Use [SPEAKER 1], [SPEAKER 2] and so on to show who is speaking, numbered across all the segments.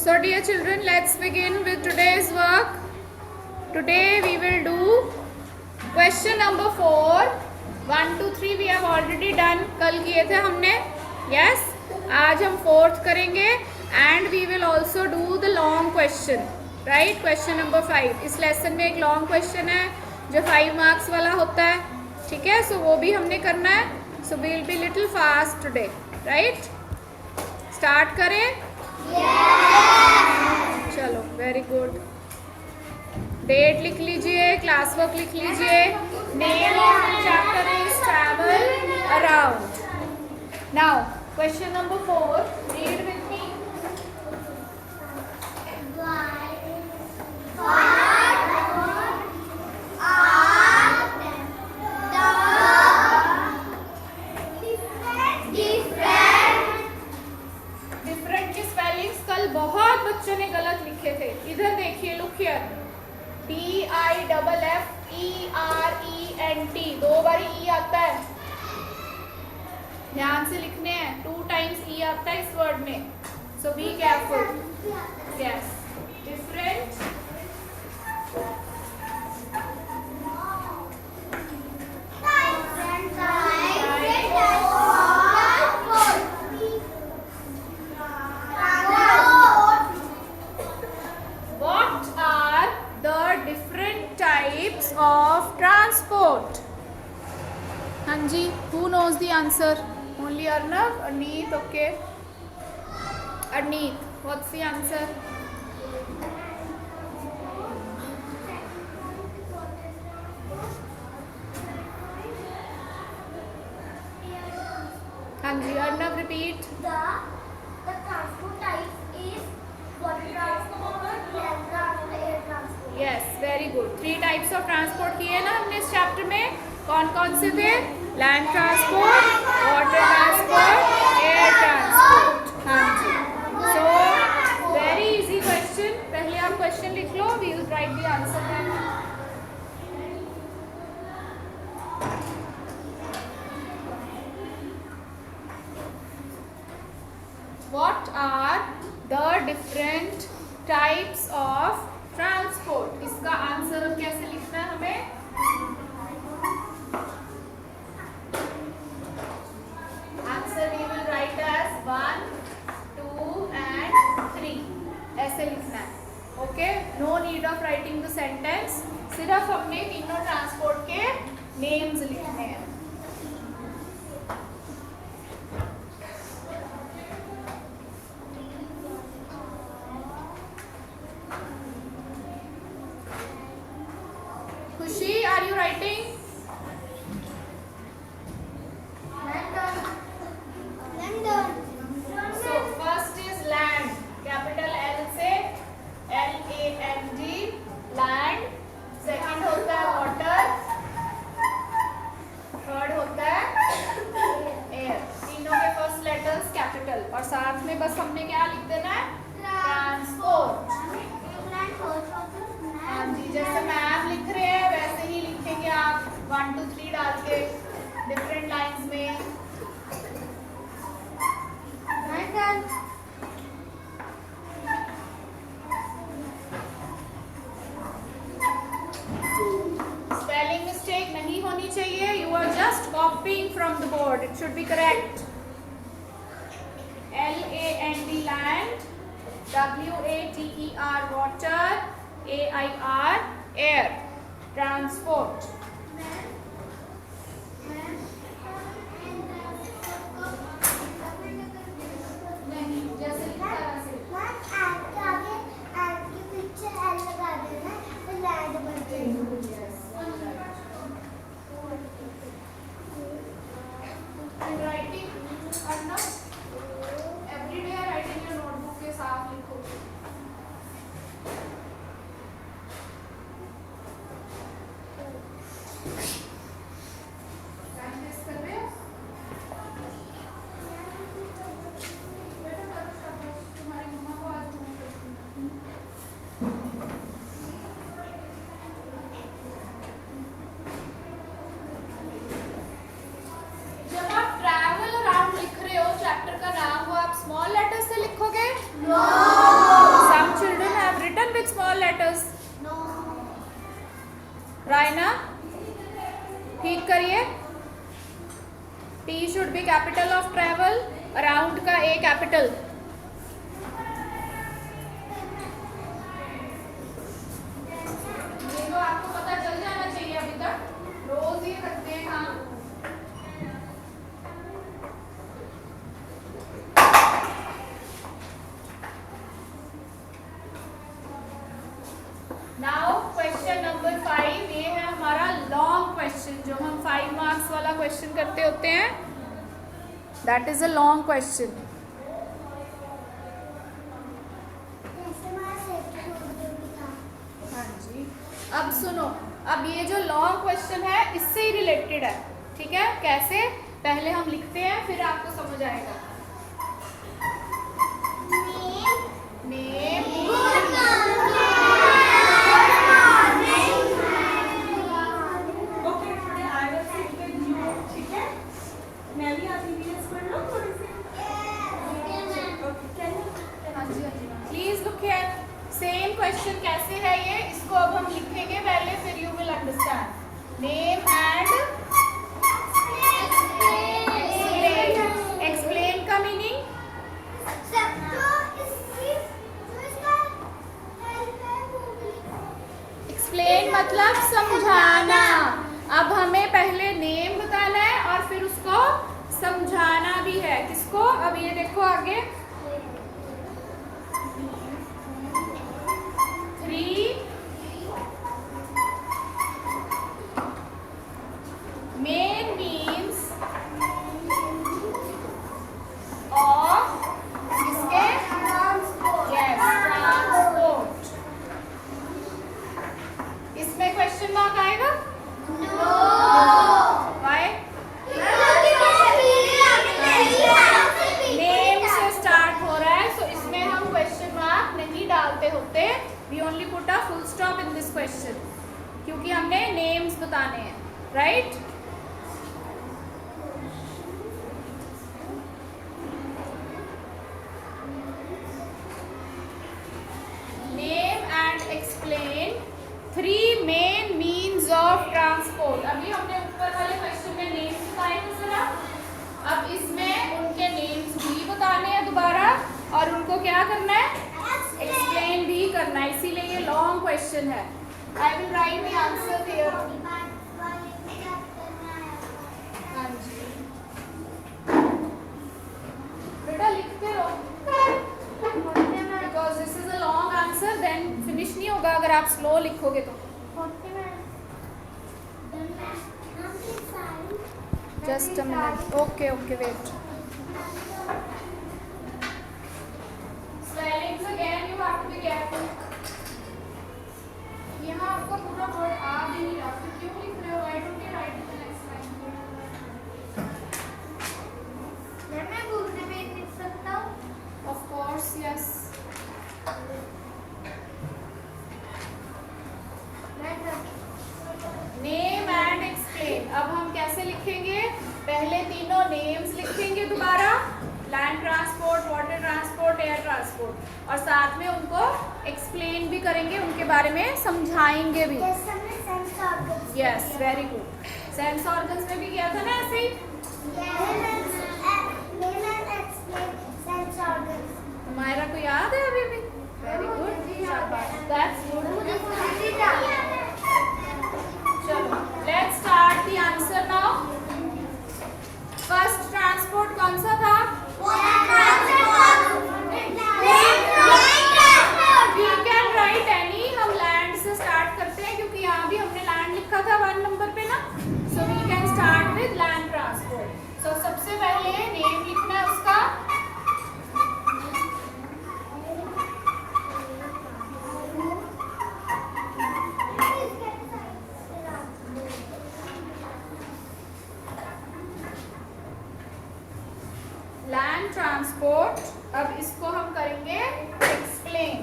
[SPEAKER 1] So dear children, let's begin with today's work. Today we will do question number 4. 1, 2, 3 we have already done. कल किए थे हमने. Yes. आज हम 4th करेंगे and we will also do the long question. Right? Question number 5. इस lesson में एक long question है जो 5 marks वाला होता है. ठीक है? So वो भी हमने करना है. So we will be little fast today. Right? Start करें. चलो वेरी गुड. डेट लिख लीजिए, क्लास वर्क लिख लीजिए. Name of chapter is travel around. Now question number 4, read with me. बहुत बच्चों ने गलत लिखे थे. इधर देखिए, लुक हियर. DIFFERENT 2 बार ई आता है. ध्यान से लिखने हैं. 2 times ई आता है इस वर्ड में. So be careful. Yes. Different. Of transport. हाँ जी, who knows the answer? Only Arnav, Arneet, okay. Arneet, what's the answer? हाँ जी, Arnav, repeat.
[SPEAKER 2] The transport type is water transport, land transport, air transport.
[SPEAKER 1] Yes, very good. 3 types of transport किए ना हमने इस chapter में. कौन कौन से थे? Land transport, water transport, air transport. हाँ जी. So very easy question. पहले आप क्वेश्चन लिख लो. We will write the answer then. What are the different types of transport? इसका आंसर अब कैसे लिखना है हमें? Answer we will write as 1, 2 and 3. ऐसे लिखना है. Okay. No need of writing the sentence. सिर्फ हमने तीनों ट्रांसपोर्ट के नेम्स लिखने हैं. खुशी, are you writing? So first is land. Capital L से LAND, land. Second होता है water. Third होता है air. तीनों के first letters capital. और साथ में बस हमने क्या लिख देना है? Transport. हाँ जी, जैसे मैम लिख रहे हैं वैसे ही लिखेंगे आप. 1, 2, 3 डाल के डिफरेंट लाइंस में. स्पेलिंग मिस्टेक नहीं होनी चाहिए. You are just copying from the board. It should be correct. LAND land, WATER water, AIR air transport. नहीं, जैसे लिखा है वैसे. Writing करना. Every day writing your notebook के साथ लिखो. T should be capital of travel, around का A capital. ये तो आपको पता चल जाना चाहिए अभी तक, रोज ये करते हैं काम. नाउ क्वेश्चन नंबर 5, ये है हमारा लॉन्ग क्वेश्चन, जो हम 5 मार्क्स वाला क्वेश्चन करते होते हैं. That is a long question. हाँ जी, अब सुनो, अब ये जो लॉन्ग क्वेश्चन है इससे ही रिलेटेड है. ठीक है, कैसे? पहले हम लिखते हैं फिर आपको समझ आएगा. Name please look here. Same question कैसे है ये, इसको अब हम लिखेंगे पहले, फिर you will understand. Name and explain का मीनिंग एक्सप्लेन मतलब समझाना. अब हमें पहले नेम बताना है और फिर उसको समझाना भी है. किसको? अब ये देखो आगे, 3 main means of इसके yes transport. इसमें क्वेश्चन मार्क आएगा? Why? नेम से स्टार्ट हो रहा है, सो इसमें हम क्वेश्चन मार्क नहीं डालते होते. We only put a full stop in this question, क्योंकि हमने नेम्स बताने हैं. Right? Name and explain 3 main means of transport. अभी हमने ऊपर वाले क्वेश्चन में नेम्स बताए थे जरा, अब इसमें उनके नेम्स भी बताने हैं दोबारा, और उनको क्या करना है? एक्सप्लेन भी करना है. इसीलिए ये लॉन्ग क्वेश्चन है. I will write the answer here. हाँ जी, बेटा लिखते रहो, because this is a long answer, then finish नहीं होगा अगर आप स्लो लिखोगे तो. Just a minute. Okay okay, wait. Spellings again you have to be careful. यहाँ आपको पूरा वर्ड आ भी नहीं रहा, तो क्यों लिख रहे हो? Why don't you write it the next line?
[SPEAKER 2] मैं दूसरे पेज लिख सकता हूँ?
[SPEAKER 1] Of course, yes. Name and explain. अब हम कैसे लिखेंगे? पहले तीनों नेम्स लिखेंगे दोबारा, land transport, water transport, air transport, और साथ में उनको एक्सप्लेन भी करेंगे, उनके बारे में समझाएंगे भी. Yes, very good. Sense organs में भी किया था ना ऐसे ही. हमारा को याद है अभी भी? Very good, that's good. चलो, let's start the answer now. First transport कौन सा था? We can write any. हम लैंड से स्टार्ट करते हैं, क्योंकि यहाँ भी हमने लैंड लिखा था 1 नंबर पे ना. So we can start with land transport. So सबसे पहले नेम लिखना है उसका. Land transport. अब इसको हम करेंगे एक्सप्लेन,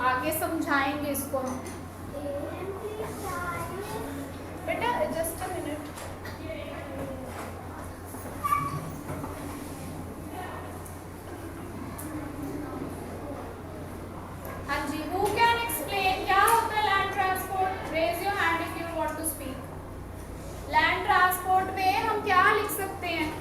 [SPEAKER 1] आगे समझाएंगे इसको हम. बेटा जस्ट अ मिनट. हाँ जी, हु कैन एक्सप्लेन क्या होता है land transport? Raise your hand if you want to speak. Land transport में हम क्या लिख सकते हैं?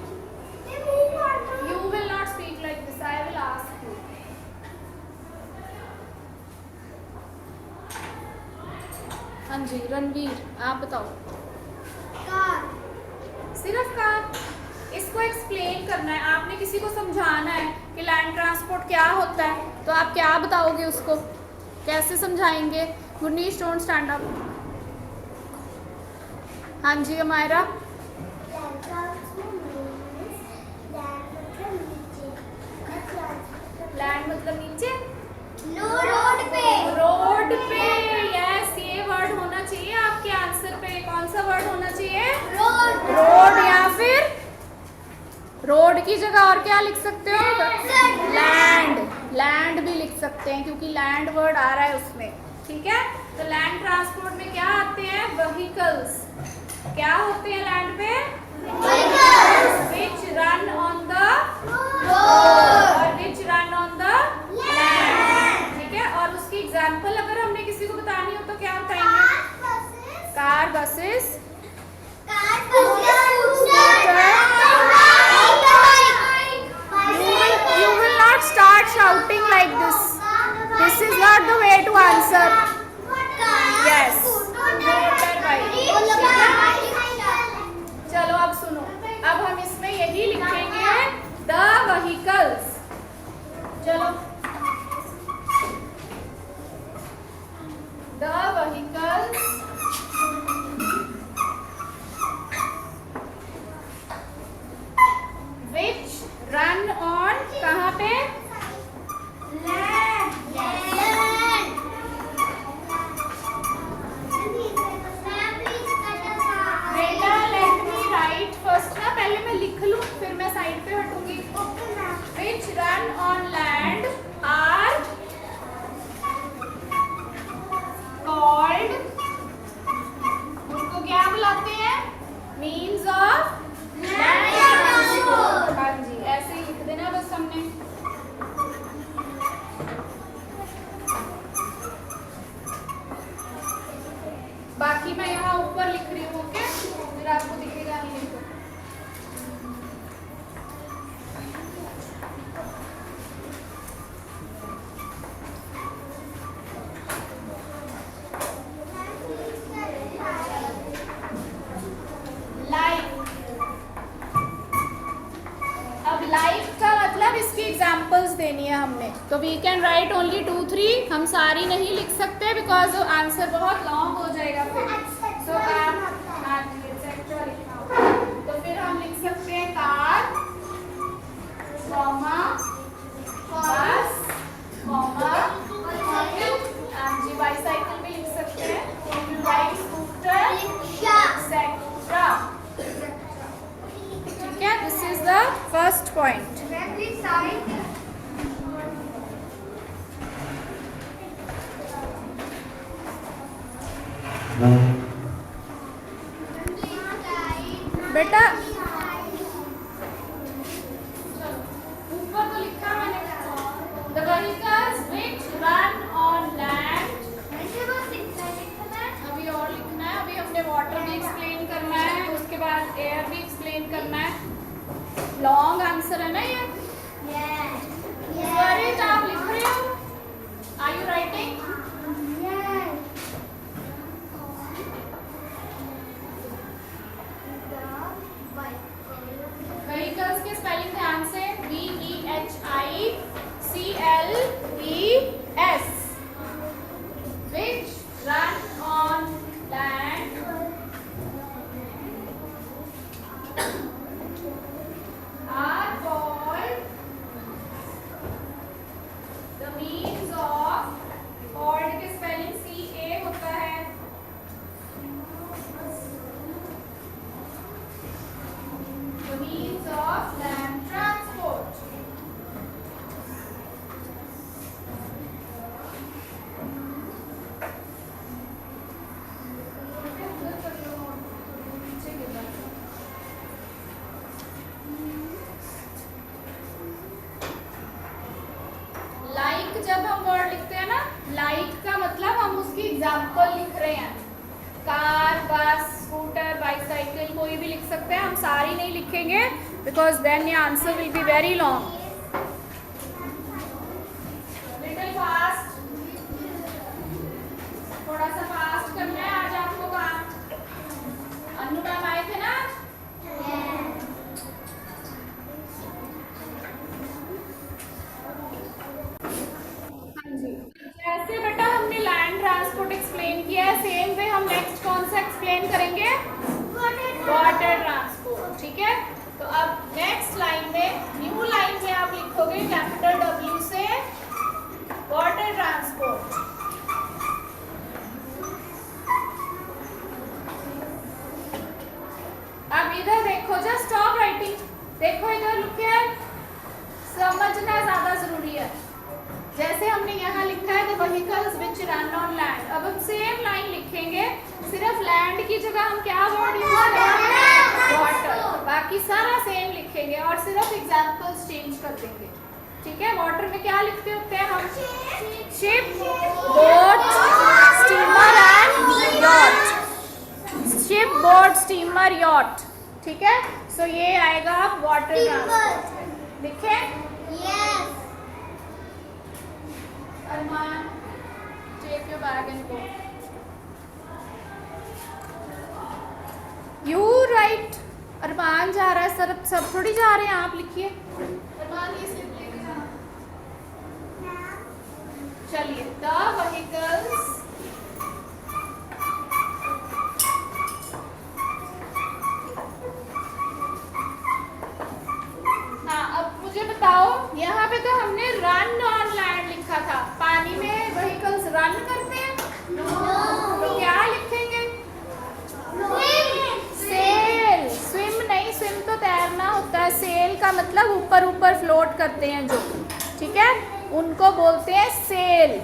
[SPEAKER 1] हाँ जी रणवीर, आप बताओ।
[SPEAKER 2] कार,
[SPEAKER 1] सिर्फ कार? इसको एक्सप्लेन करना है, आपने किसी को समझाना है कि लैंड ट्रांसपोर्ट क्या होता है, तो आप क्या बताओगे उसको, कैसे समझाएंगे? Gurnish don't stand up. हाँ जी Amaira.
[SPEAKER 2] Land transport means land मतलब नीचे,
[SPEAKER 1] लैंड मतलब नीचे,
[SPEAKER 2] रोड पे,
[SPEAKER 1] रोड पे। यस, ये वर्ड होना चाहिए आपके आंसर पे। कौन सा वर्ड होना चाहिए?
[SPEAKER 2] रोड,
[SPEAKER 1] रोड, या फिर रोड की जगह और क्या लिख सकते हो? लैंड, लैंड भी लिख सकते हैं क्योंकि लैंड वर्ड आ रहा है उसमें। ठीक है, तो लैंड ट्रांसपोर्ट में क्या आते हैं? व्हीकल्स। क्या होते हैं लैंड पे? Which run on the road और which run on the land. ठीक है, और उसकी एग्जांपल अगर हमने किसी को बतानी हो तो क्या बताएंगे? Car, buses, you will not start shouting like this. This is not the way to answer. Yes. चलो अब सुनो, अब हम इसमें यही लिखेंगे द व्हीकल्स। चलो, the vehicles which run on, कहाँ पे? बेटा लेट मी राइट फर्स्ट ना, पहले मैं लिख लूं फिर मैं साइड पे हटूंगी। Which run on land are called, उनको क्या बुलाते हैं? Means of land transport. हाँ जी, ऐसे ही लिख देना बस हमने। बाकी मैं यहाँ ऊपर लिख रही हूँ, ओके? फिर आपको दिखेगा नहीं तो। अब लाइक का मतलब इसकी एग्जांपल्स देनी है हमने, तो वी कैन राइट ओनली 2 3। हम सारी नहीं लिख सकते बिकॉज आंसर बहुत लॉन्ग हो जाएगा फिर। सो आप तो फिर हम लिख सकते हैं कार, कॉमा, बस, कॉमा, जी बाईसाइकिल भी लिख सकते हैं, बाइक, स्कूटर, एक्सेट्रा। ठीक है, this is the first point. बेटा ऊपर तो लिखा मैंने, the vehicles which run on land. अभी और लिखना है, अभी हमने वाटर भी एक्सप्लेन करना है, उसके बाद एयर भी एक्सप्लेन करना है। लॉन्ग आंसर है ना ये? सॉरी, आप लिख रहे हो? Are you writing? व्हीकल्स के स्पेलिंग ध्यान से, VEHICLES, which run on land are called the means of, called के स्पेलिंग CA होता है, the means of land transport. Like जब हम वर्ड लिखते हैं ना, लाइक का मतलब हम उसकी एग्जाम्पल लिख रहे हैं। कार, बस, स्कूटर, बाईसाइकिल, कोई भी लिख सकते हैं। हम सारी नहीं लिखेंगे बिकॉज देन ये answer will be very long. Little fast, थोड़ा सा फास्ट करना है। जी, जैसे बेटा हमने लैंड ट्रांसपोर्ट एक्सप्लेन किया है, सेम वे हम नेक्स्ट कौन सा एक्सप्लेन करेंगे? Water transport. ठीक है, तो अब नेक्स्ट लाइन में, न्यू लाइन में आप लिखोगे कैपिटल W से वाटर ट्रांसपोर्ट। अब इधर देखो, जस्ट स्टॉप राइटिंग, देखो इधर लिखे है, समझना ज्यादा जरूरी है। जैसे हमने यहाँ लिखा है the vehicles which run on land, अब हम सेम लाइन लिखेंगे, सिर्फ लैंड की जगह हम क्या वर्ड यूज करेंगे? वाटर। बाकी सारा सेम लिखेंगे और सिर्फ एग्जांपल्स चेंज कर देंगे। ठीक है, वाटर में क्या लिखते होते हैं हम? Ship, boat, steamer and yacht. Ship, boat, steamer, yacht. ठीक है, सो ये आएगा वाटर ट्रांसपोर्ट। लिखे?
[SPEAKER 2] Yes.
[SPEAKER 1] Arman, take your bag and go. You write. Arman जा रहा है, सब थोड़ी जा रहे हैं, आप लिखिए। अरमान ये स्लिप लेके जाना। चलिए, the vehicles मुझे बताओ, यहाँ पे तो हमने रन ऑन लैंड लिखा था, पानी में व्हीकल्स रन करते हैं? तो क्या लिखेंगे? सेल। स्विम नहीं, स्विम तो तैरना होता है, सेल का मतलब ऊपर ऊपर फ्लोट करते हैं जो, ठीक है, उनको बोलते हैं cell.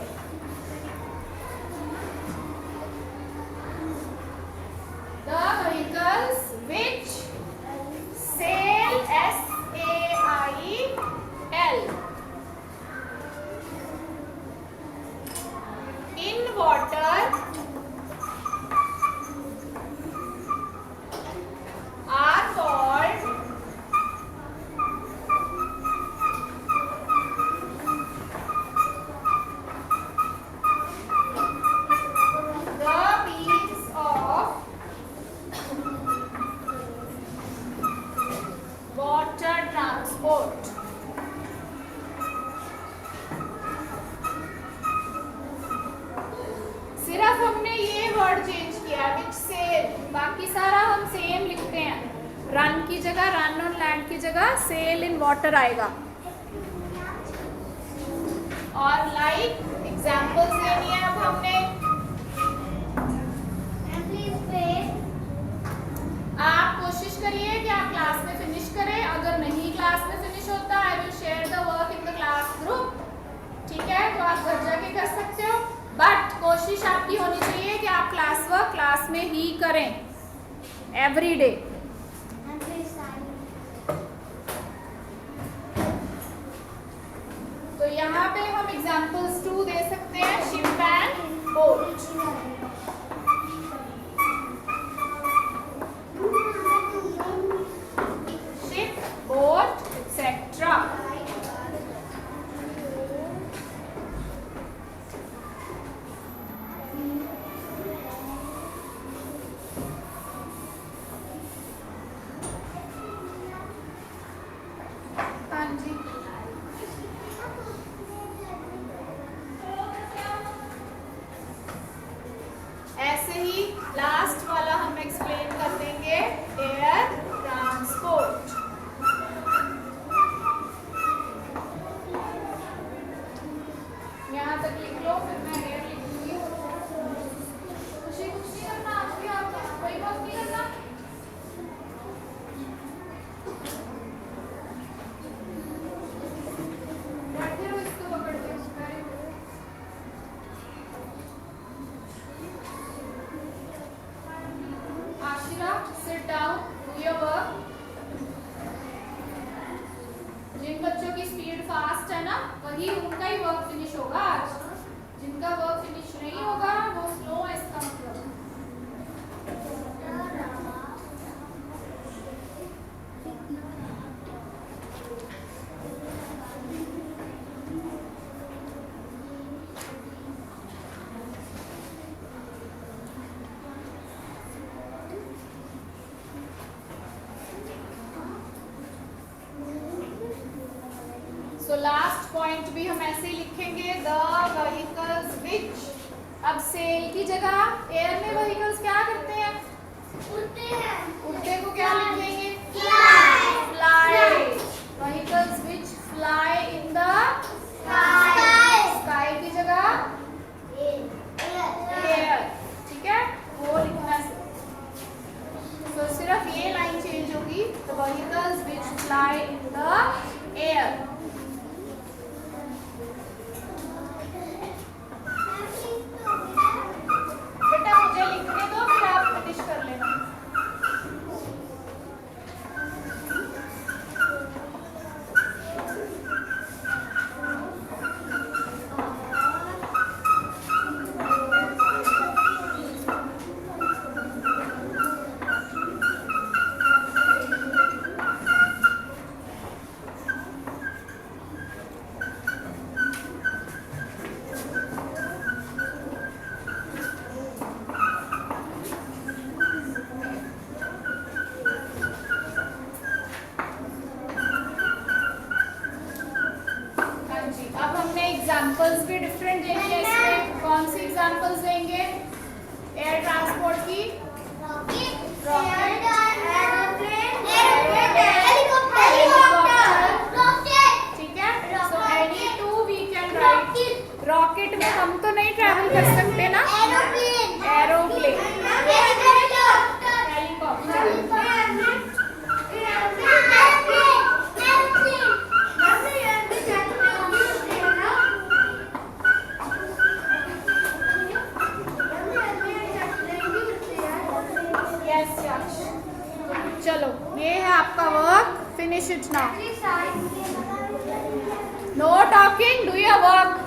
[SPEAKER 1] The vehicles which sail, SAIL, in water are called the means of water transport। सिर्फ हमने ये वर्ड चेंज किया विच सेल, बाकी सारा हम सेम लिखते हैं। रन की जगह, रन ऑन लैंड की जगह सेल इन वाटर आएगा। और लाइक एग्जांपल्स लेनी है अब हमने। आप कोशिश करिए कि आप क्लास में फिनिश करें, अगर नहीं क्लास में फिनिश होता, I will share the work in the class group. ठीक है, तो आप घर जाके कर सकते हो, बट कोशिश आपकी होनी चाहिए कि आप क्लास वर्क क्लास में ही करें, एवरी डे। तो यहाँ पे हम एग्जांपल्स 2 दे सकते हैं, ship and boat. Ship, boat, etcetera. ऐसे ही लास्ट वाला हम एक्सप्लेन कर देंगे, एयर ट्रांसपोर्ट। यहाँ तक लिख लो, फिर मैं एयर लिखूंगी। कुछ नहीं करना, आपकी आपका कोई बात नहीं करना। बैठे रहो, इसको पकड़ के। आशिरा, sit down, do your work। जिन बच्चों की स्पीड फास्ट है ना, वही उनका ही वर्क फिनिश होगा आज। जिनका वर्क फिनिश नहीं होगा वो स्लो है, इसका मतलब। लास्ट पॉइंट भी हम ऐसे ही लिखेंगे, द व्हीकल्स विच। अब सेल की जगह एयर में व्हीकल्स क्या करते हैं?
[SPEAKER 2] उड़ते हैं।
[SPEAKER 1] उड़ते को क्या लिखेंगे?
[SPEAKER 2] Fly.
[SPEAKER 1] Fly. Vehicles which fly in the
[SPEAKER 2] Sky.
[SPEAKER 1] Sky की जगह
[SPEAKER 2] Air.
[SPEAKER 1] एयर। ठीक है, वो लिखना है। तो सिर्फ ये लाइन चेंज होगी, तो vehicles which fly in the air. बेटा मुझे लिखने दो, फिर आप फिनिश कर लेना। हाँ जी, अब हमने एग्जाम्पल्स भी डिफरेंट देंगे इसमें। कौन सी एग्जाम्पल्स देंगे एयर ट्रांसपोर्ट की? ठीक है, so any two we can write. Rocket में हम तो नहीं ट्रैवल कर सकते ना। Aeroplane, helicopter. यस यश, चलो ये है आपका work, finish it now. Know talking, do your work.